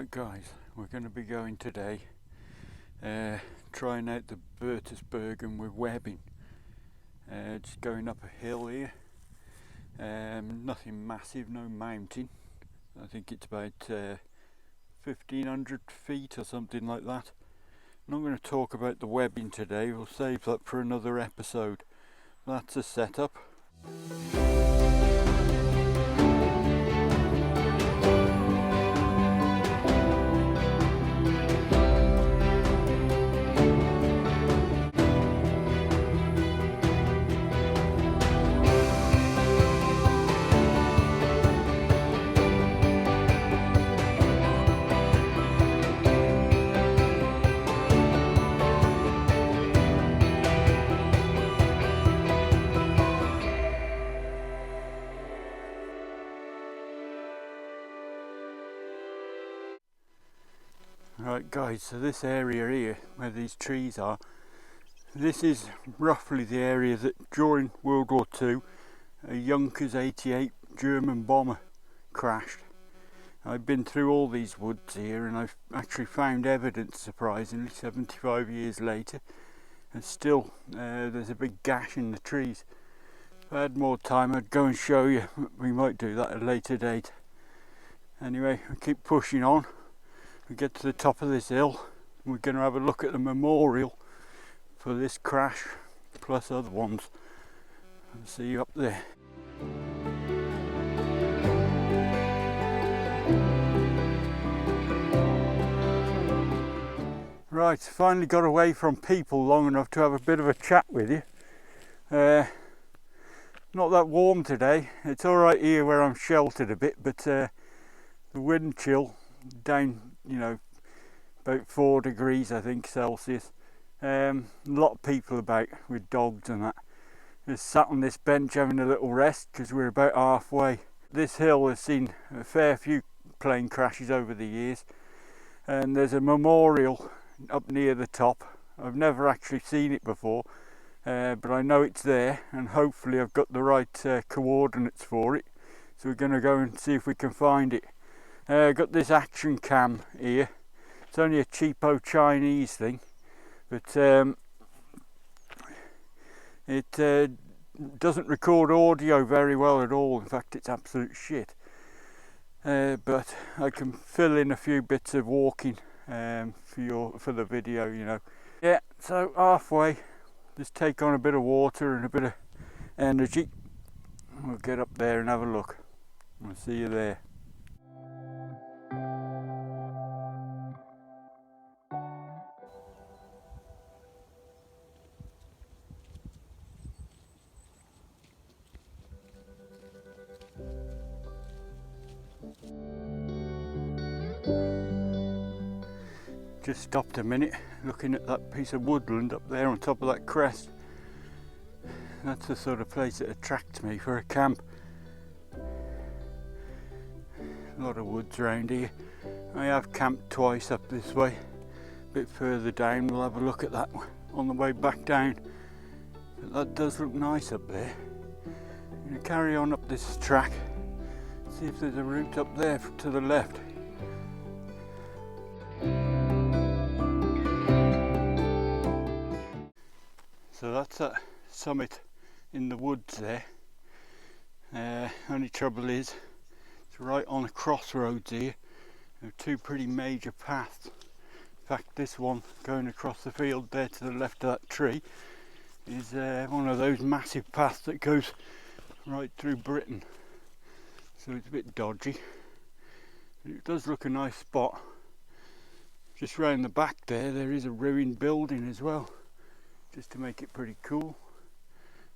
Right guys, we're going to be going today trying out the Bergen with webbing. Just going up a hill here, nothing massive, no mountain. I think it's about 1500 feet or something like that. I'm not going to talk about the webbing today, we'll save that for another episode. That's a setup. Right guys, so this area here where these trees are, this is roughly the area that during World War II a Junkers 88 German bomber crashed. I've been through all these woods here and I've actually found evidence, surprisingly, 75 years later, and still there's a big gash in the trees. If I had more time I'd go and show you. We might do that at a later date. Anyway, we keep pushing on. We get to the top of this hill, we're going to have a look at the memorial for this crash, plus other ones. I'll see you up there. Right, finally got away from people long enough to have a bit of a chat with you. Not that warm today, it's alright here where I'm sheltered a bit, but the wind chill down, you know, about 4 degrees I think Celsius. A lot of people about with dogs and that. Just sat on this bench having a little rest because we're about halfway. This hill has seen a fair few plane crashes over the years, and there's a memorial up near the top. I've never actually seen it before, but I know it's there, and hopefully I've got the right coordinates for it, so we're going to go and see if we can find it. Got this action cam here. It's only a cheapo Chinese thing, but it doesn't record audio very well at all. In fact, it's absolute shit. But I can fill in a few bits of walking for the video, you know. Yeah, so halfway. Just take on a bit of water and a bit of energy. We'll get up there and have a look. I'll see you there. Just stopped a minute looking at that piece of woodland up there on top of that crest. That's the sort of place that attracts me for a camp. A lot of woods around here. I have camped twice up this way. A bit further down, we'll have a look at that on the way back down. But that does look nice up there. I'm going to carry on up this track, see if there's a route up there to the left. So that's that summit in the woods there. Only trouble is, it's right on a crossroads here. There are two pretty major paths. In fact, this one going across the field there to the left of that tree is one of those massive paths that goes right through Britain. So it's a bit dodgy. It does look a nice spot. Just round the back there is a ruined building as well, just to make it pretty cool.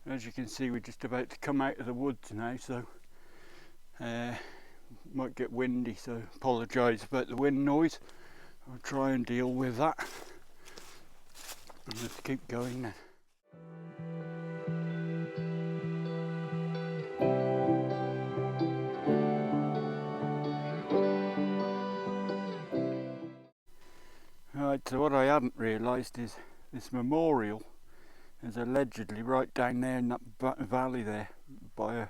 As you can see, we're just about to come out of the woods now, so might get windy, so apologise about the wind noise. I'll try and deal with that. Let's keep going now. Right, so what I hadn't realised is this memorial is allegedly right down there in that valley there by a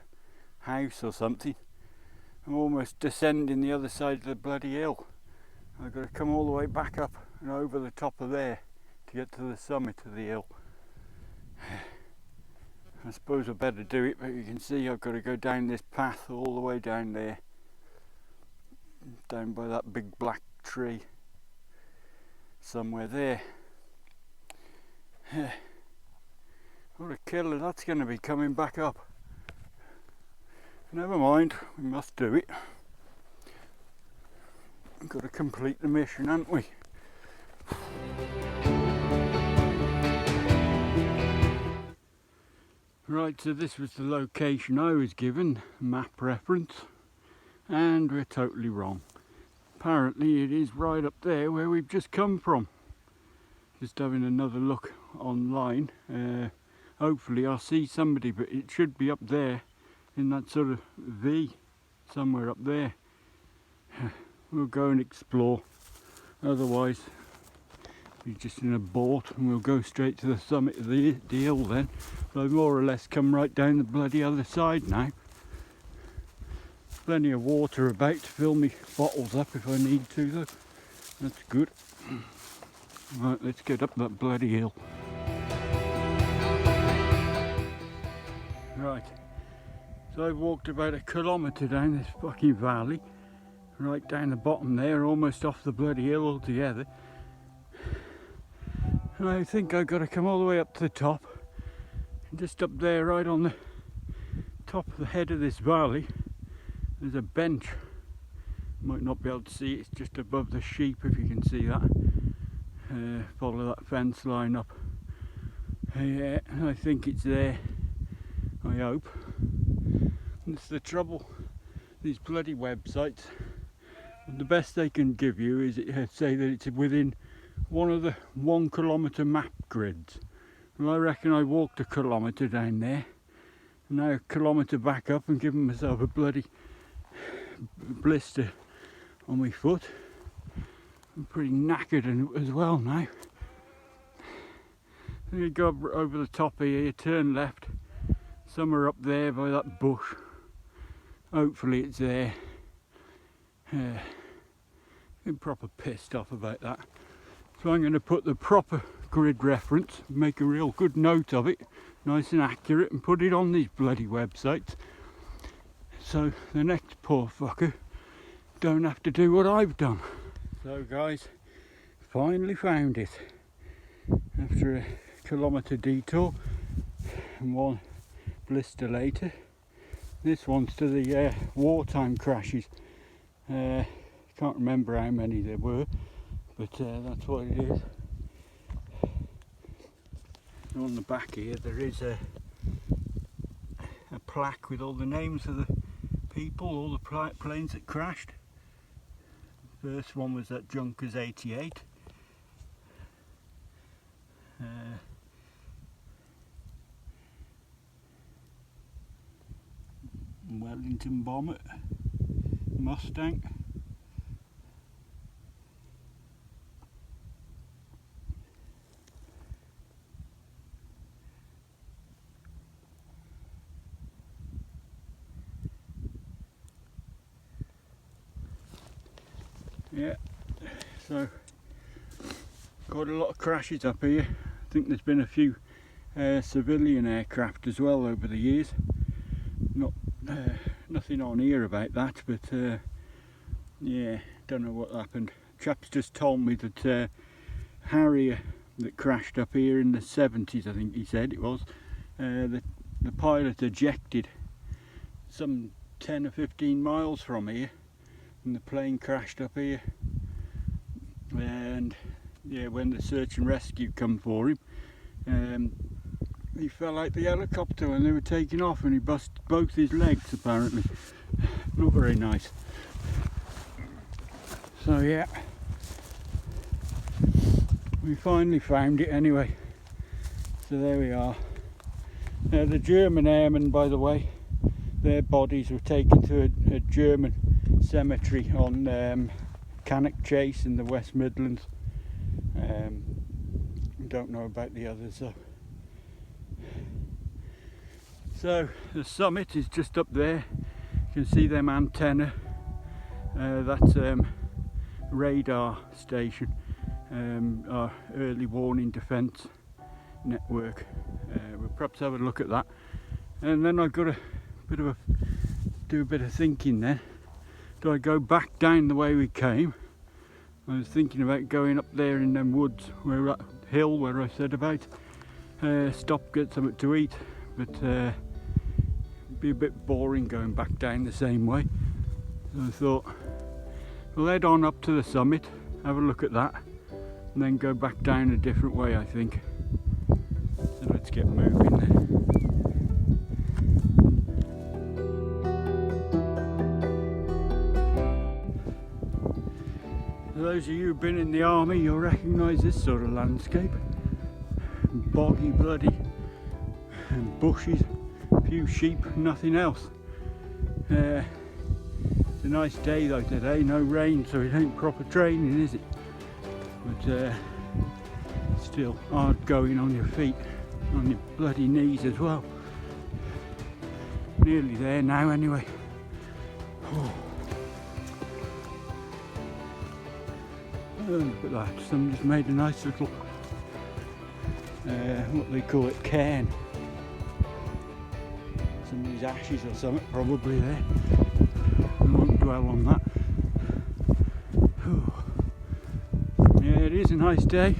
house or something. I'm almost descending the other side of the bloody hill. I've got to come all the way back up and over the top of there to get to the summit of the hill. I suppose I better do it, but you can see I've got to go down this path all the way down there, down by that big black tree somewhere there. What a killer, that's going to be coming back up. Never mind, we must do it. We've got to complete the mission, haven't we? Right, so this was the location I was given, map reference, and we're totally wrong. Apparently it is right up there where we've just come from. Just having another look online. Hopefully I'll see somebody, but it should be up there in that sort of V, somewhere up there. We'll go and explore, otherwise we're just in a boat and we'll go straight to the summit of the hill then. So I've more or less come right down the bloody other side now. Plenty of water about to fill me bottles up if I need to though. That's good. Right, let's get up that bloody hill. Right, so I've walked about a kilometre down this fucking valley, right down the bottom there, almost off the bloody hill altogether. And I think I've got to come all the way up to the top, and just up there, right on the top of the head of this valley, there's a bench. Might not be able to see it, it's just above the sheep if you can see that. Follow that fence line up. Yeah, I think it's there. I hope. It's the trouble, these bloody websites. The best they can give you is say that it's within one of the 1 kilometre map grids. Well, I reckon I walked a kilometre down there, and now a kilometre back up and given myself a bloody blister on my foot. I'm pretty knackered as well now. Then you go over the top here, you turn left, somewhere up there by that bush. Hopefully it's there. I'm proper pissed off about that. So I'm going to put the proper grid reference, make a real good note of it, nice and accurate, and put it on these bloody websites. So the next poor fucker don't have to do what I've done. So guys, finally found it. After a kilometre detour and 1 blister later. This one's to the wartime crashes. Can't remember how many there were, but that's what it is. And on the back here there is a plaque with all the names of the people, all the planes that crashed. First one was at Junkers 88. Wellington bomber, Mustang. Yeah, so got a lot of crashes up here. I think there's been a few civilian aircraft as well over the years. Nothing on here about that, but yeah, don't know what happened. Chap's just told me that Harrier that crashed up here in the 70s, I think he said it was, the pilot ejected some 10 or 15 miles from here, and the plane crashed up here. And yeah, when the search and rescue come for him, he fell out the helicopter when they were taking off, and he busted both his legs apparently. Not very nice. So yeah, we finally found it anyway. So there we are. The German airmen, by the way, their bodies were taken to a German cemetery on Cannock Chase in the West Midlands. Don't know about the others though. So the summit is just up there. You can see them antenna. That's radar station, our early warning defence network. We'll perhaps have a look at that, and then I've got do a bit of thinking then. Do I go back down the way we came? I was thinking about going up there in them woods, where that hill where I said about, stop, get something to eat, but it'd be a bit boring going back down the same way. So I thought we'll head on up to the summit, have a look at that, and then go back down a different way, I think. So let's get moving then. For those of you who've been in the army, you'll recognise this sort of landscape. Boggy bloody and bushes, a few sheep, nothing else. It's a nice day though today, no rain, so it ain't proper training, is it? But still hard going on your feet, on your bloody knees as well. Nearly there now anyway. Oh, look at that, somebody's made a nice little, what they call it, cairn. Somebody's ashes or something probably there. I won't dwell on that. Yeah, it is a nice day.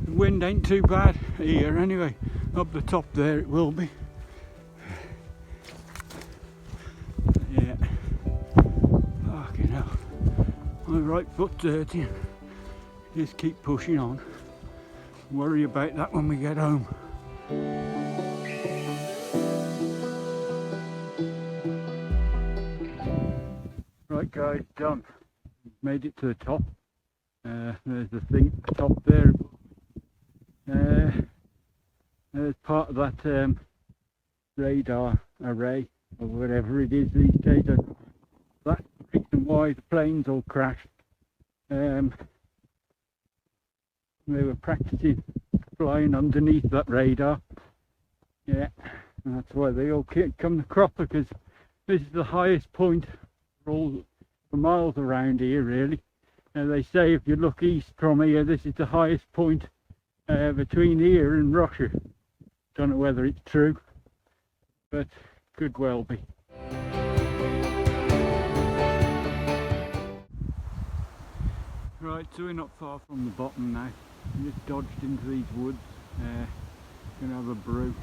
The wind ain't too bad here anyway. Up the top there it will be. Yeah. Fucking hell. My right foot dirty. Just keep pushing on. Worry about that when we get home. Right guys, done. Made it to the top. There's the thing at the top there. There's part of that radar array, or whatever it is these days. That's the reason why the planes all crashed. They were practicing flying underneath that radar. Yeah, and that's why they all come to Cropper, because this is the highest point for miles around here, really. And they say if you look east from here, this is the highest point between here and Russia. Don't know whether it's true, but could well be. Right, so we're not far from the bottom now. We just dodged into these woods. Gonna have a brew.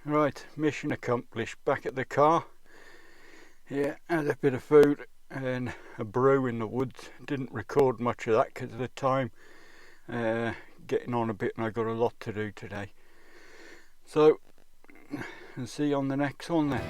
Right, mission accomplished. Back at the car. Yeah, had a bit of food and a brew in the woods. Didn't record much of that because of the time. Getting on a bit, and I got a lot to do today. So, I'll see you on the next one then.